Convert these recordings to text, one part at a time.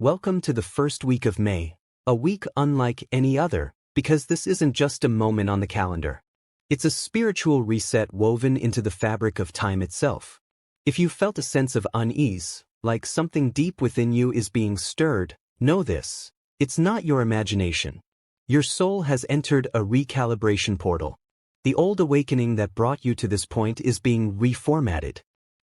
Welcome to the first week of May, a week unlike any other, because this isn't just a moment on the calendar. It's a spiritual reset woven into the fabric of time itself. If you felt a sense of unease, like something deep within you is being stirred, know this: it's not your imagination. Your soul has entered a recalibration portal. The old awakening that brought you to this point is being reformatted.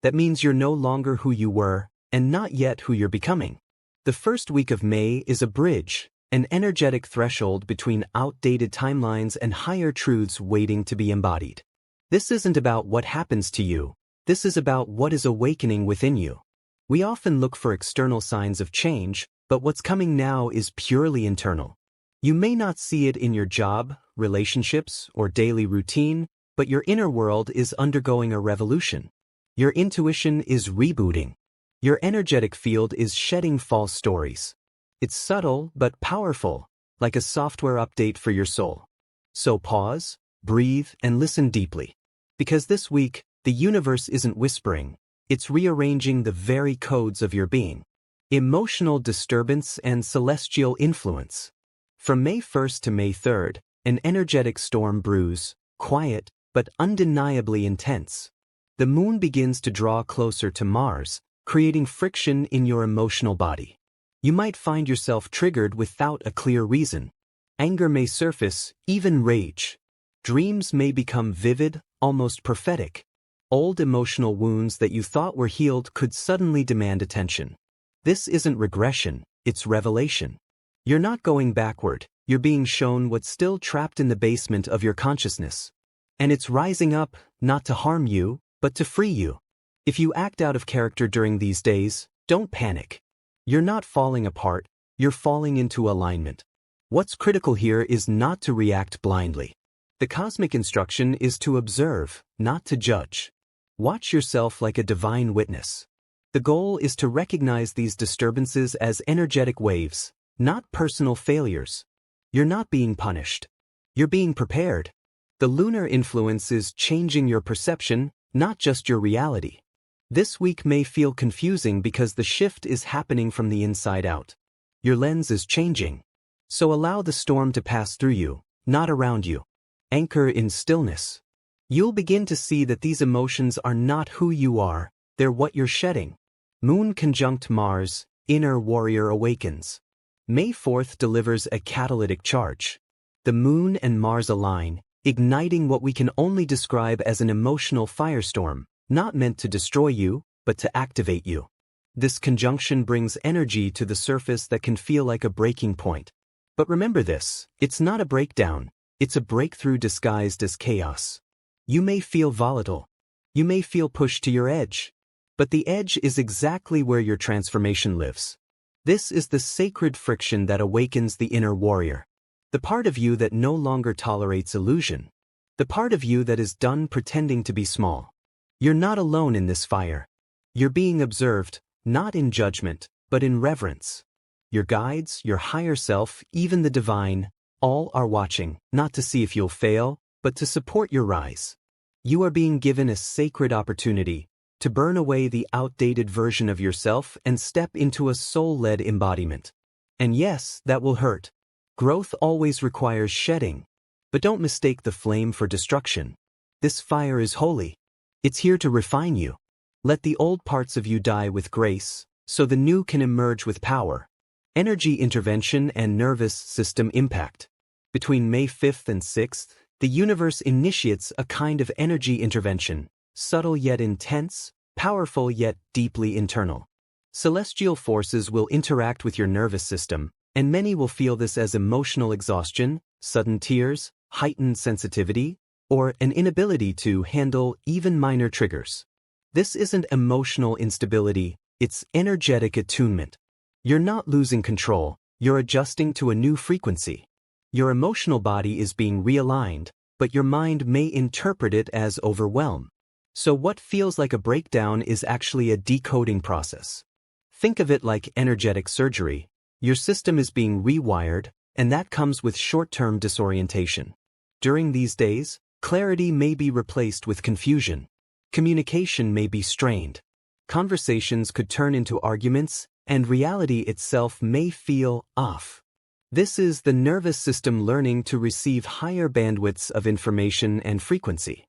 That means you're no longer who you were, and not yet who you're becoming. The first week of May is a bridge, an energetic threshold between outdated timelines and higher truths waiting to be embodied. This isn't about what happens to you. This is about what is awakening within you. We often look for external signs of change, but what's coming now is purely internal. You may not see it in your job, relationships, or daily routine, but your inner world is undergoing a revolution. Your intuition is rebooting. Your energetic field is shedding false stories. It's subtle but powerful, like a software update for your soul. So pause, breathe, and listen deeply. Because this week, the universe isn't whispering, it's rearranging the very codes of your being. Emotional disturbance and celestial influence. From May 1st to May 3rd, an energetic storm brews, quiet but undeniably intense. The moon begins to draw closer to Mars, creating friction in your emotional body. You might find yourself triggered without a clear reason. Anger may surface, even rage. Dreams may become vivid, almost prophetic. Old emotional wounds that you thought were healed could suddenly demand attention. This isn't regression, it's revelation. You're not going backward, you're being shown what's still trapped in the basement of your consciousness. And it's rising up, not to harm you, but to free you. If you act out of character during these days, don't panic. You're not falling apart, you're falling into alignment. What's critical here is not to react blindly. The cosmic instruction is to observe, not to judge. Watch yourself like a divine witness. The goal is to recognize these disturbances as energetic waves, not personal failures. You're not being punished. You're being prepared. The lunar influence is changing your perception, not just your reality. This week may feel confusing because the shift is happening from the inside out. Your lens is changing. So allow the storm to pass through you, not around you. Anchor in stillness. You'll begin to see that these emotions are not who you are, they're what you're shedding. Moon conjunct Mars, inner warrior awakens. May 4th delivers a catalytic charge. The Moon and Mars align, igniting what we can only describe as an emotional firestorm, not meant to destroy you, but to activate you. This conjunction brings energy to the surface that can feel like a breaking point. But remember this, it's not a breakdown, it's a breakthrough disguised as chaos. You may feel volatile. You may feel pushed to your edge. But the edge is exactly where your transformation lives. This is the sacred friction that awakens the inner warrior. The part of you that no longer tolerates illusion. The part of you that is done pretending to be small. You're not alone in this fire. You're being observed, not in judgment, but in reverence. Your guides, your higher self, even the divine, all are watching, not to see if you'll fail, but to support your rise. You are being given a sacred opportunity to burn away the outdated version of yourself and step into a soul-led embodiment. And yes, that will hurt. Growth always requires shedding. But don't mistake the flame for destruction. This fire is holy. It's here to refine you. Let the old parts of you die with grace, so the new can emerge with power. Energy intervention and nervous system impact. Between May 5th and 6th, the universe initiates a kind of energy intervention, subtle yet intense, powerful yet deeply internal. Celestial forces will interact with your nervous system, and many will feel this as emotional exhaustion, sudden tears, heightened sensitivity, or an inability to handle even minor triggers. This isn't emotional instability, it's energetic attunement. You're not losing control, you're adjusting to a new frequency. Your emotional body is being realigned, but your mind may interpret it as overwhelm. So what feels like a breakdown is actually a decoding process. Think of it like energetic surgery. Your system is being rewired, and that comes with short-term disorientation. During these days, clarity may be replaced with confusion. Communication may be strained. Conversations could turn into arguments, and reality itself may feel off. This is the nervous system learning to receive higher bandwidths of information and frequency.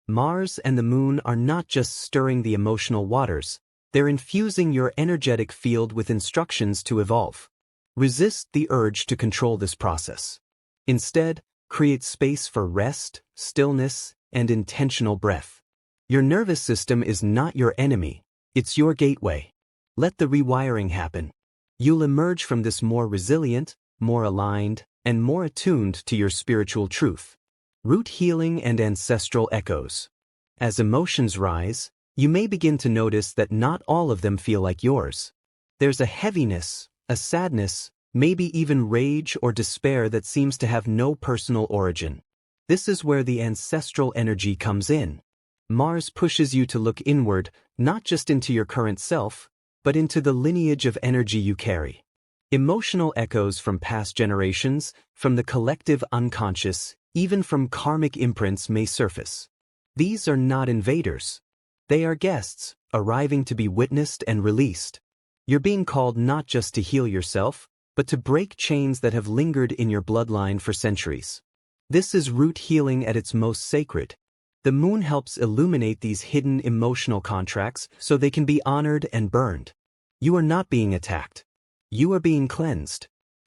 Mars and the Moon are not just stirring the emotional waters, they're infusing your energetic field with instructions to evolve. Resist the urge to control this process. Instead, create space for rest, stillness, and intentional breath. Your nervous system is not your enemy, it's your gateway. Let the rewiring happen. You'll emerge from this more resilient, more aligned, and more attuned to your spiritual truth. Root healing and ancestral echoes. As emotions rise, you may begin to notice that not all of them feel like yours. There's a heaviness, a sadness, maybe even rage or despair that seems to have no personal origin. This is where the ancestral energy comes in. Mars pushes you to look inward, not just into your current self, but into the lineage of energy you carry. Emotional echoes from past generations, from the collective unconscious, even from karmic imprints may surface. These are not invaders. They are guests, arriving to be witnessed and released. You're being called not just to heal yourself, but to break chains that have lingered in your bloodline for centuries. This is root healing at its most sacred. The Moon helps illuminate these hidden emotional contracts so they can be honored and burned. You are not being attacked. You are being cleansed.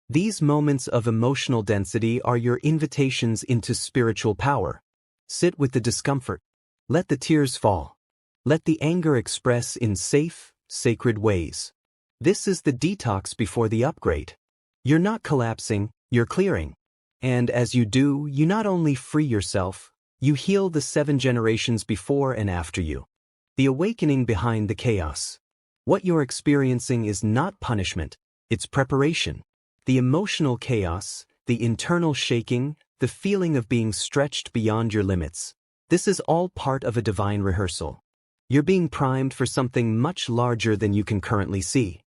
These moments of emotional density are your invitations into spiritual power. Sit with the discomfort. Let the tears fall. Let the anger express in safe, sacred ways. This is the detox before the upgrade. You're not collapsing, you're clearing. And as you do, you not only free yourself, you heal the 7 generations before and after you. The awakening behind the chaos. What you're experiencing is not punishment, it's preparation. The emotional chaos, the internal shaking, the feeling of being stretched beyond your limits. This is all part of a divine rehearsal. You're being primed for something much larger than you can currently see.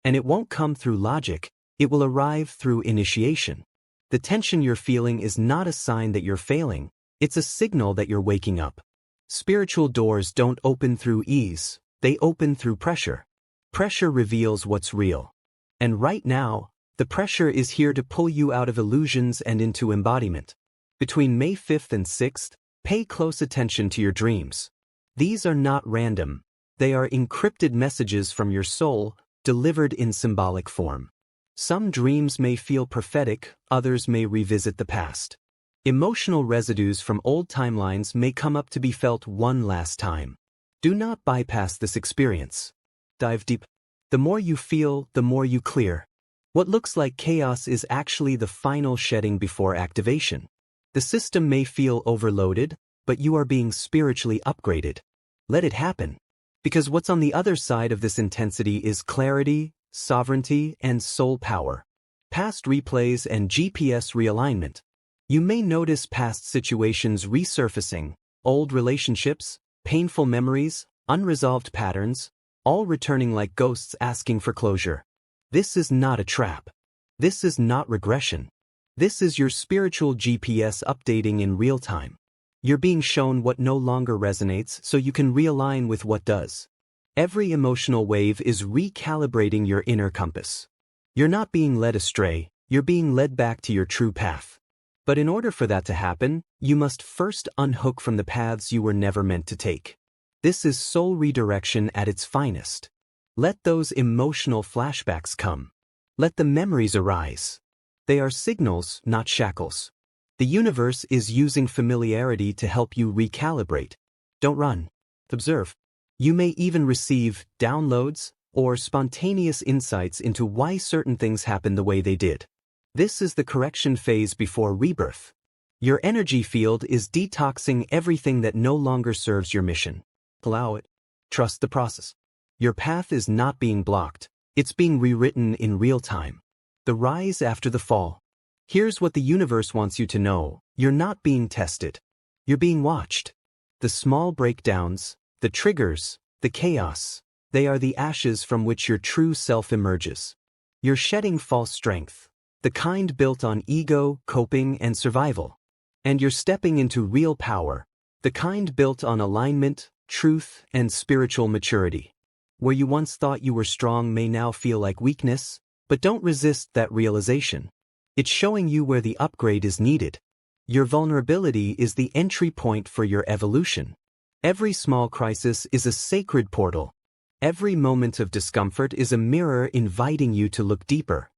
And it won't come through logic, it will arrive through initiation. The tension you're feeling is not a sign that you're failing, it's a signal that you're waking up. Spiritual doors don't open through ease, they open through pressure. Pressure reveals what's real. And right now, the pressure is here to pull you out of illusions and into embodiment. Between May 5th and 6th, pay close attention to your dreams. These are not random, they are encrypted messages from your soul, delivered in symbolic form. Some dreams may feel prophetic, others may revisit the past. Emotional residues from old timelines may come up to be felt one last time. Do not bypass this experience. Dive deep. The more you feel, the more you clear. What looks like chaos is actually the final shedding before activation. The system may feel overloaded, but you are being spiritually upgraded. Let it happen. Because what's on the other side of this intensity is clarity, sovereignty, and soul power. Past replays and GPS realignment. You may notice past situations resurfacing, old relationships, painful memories, unresolved patterns, all returning like ghosts asking for closure. This is not a trap. This is not regression. This is your spiritual GPS updating in real time. You're being shown what no longer resonates so you can realign with what does. Every emotional wave is recalibrating your inner compass. You're not being led astray, you're being led back to your true path. But in order for that to happen, you must first unhook from the paths you were never meant to take. This is soul redirection at its finest. Let those emotional flashbacks come. Let the memories arise. They are signals, not shackles. The universe is using familiarity to help you recalibrate. Don't run. Observe. You may even receive downloads or spontaneous insights into why certain things happen the way they did. This is the correction phase before rebirth. Your energy field is detoxing everything that no longer serves your mission. Allow it. Trust the process. Your path is not being blocked, it's being rewritten in real time. The rise after the fall. Here's what the universe wants you to know. You're not being tested. You're being watched. The small breakdowns, the triggers, the chaos, they are the ashes from which your true self emerges. You're shedding false strength, the kind built on ego, coping, and survival. And you're stepping into real power, the kind built on alignment, truth, and spiritual maturity. Where you once thought you were strong may now feel like weakness, but don't resist that realization. It's showing you where the upgrade is needed. Your vulnerability is the entry point for your evolution. Every small crisis is a sacred portal. Every moment of discomfort is a mirror inviting you to look deeper.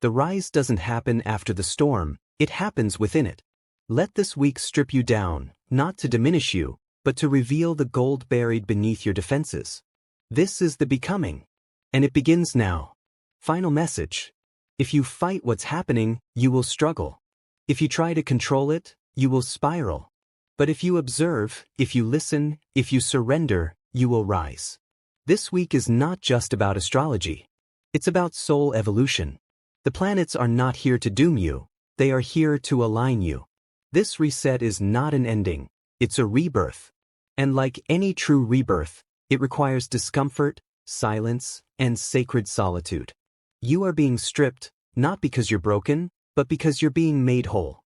The rise doesn't happen after the storm, it happens within it. Let this week strip you down, not to diminish you, but to reveal the gold buried beneath your defenses. This is the becoming. And it begins now. Final message. If you fight what's happening, you will struggle. If you try to control it, you will spiral. But if you observe, if you listen, if you surrender, you will rise. This week is not just about astrology. It's about soul evolution. The planets are not here to doom you. They are here to align you. This reset is not an ending. It's a rebirth. And like any true rebirth, it requires discomfort, silence, and sacred solitude. You are being stripped, not because you're broken, but because you're being made whole.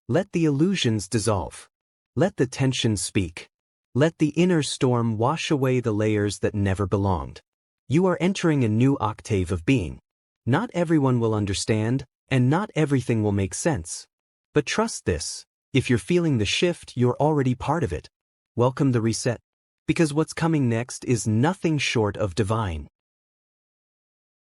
Let the illusions dissolve. Let the tension speak. Let the inner storm wash away the layers that never belonged. You are entering a new octave of being. Not everyone will understand, and not everything will make sense. But trust this, if you're feeling the shift, you're already part of it. Welcome the reset. Because what's coming next is nothing short of divine.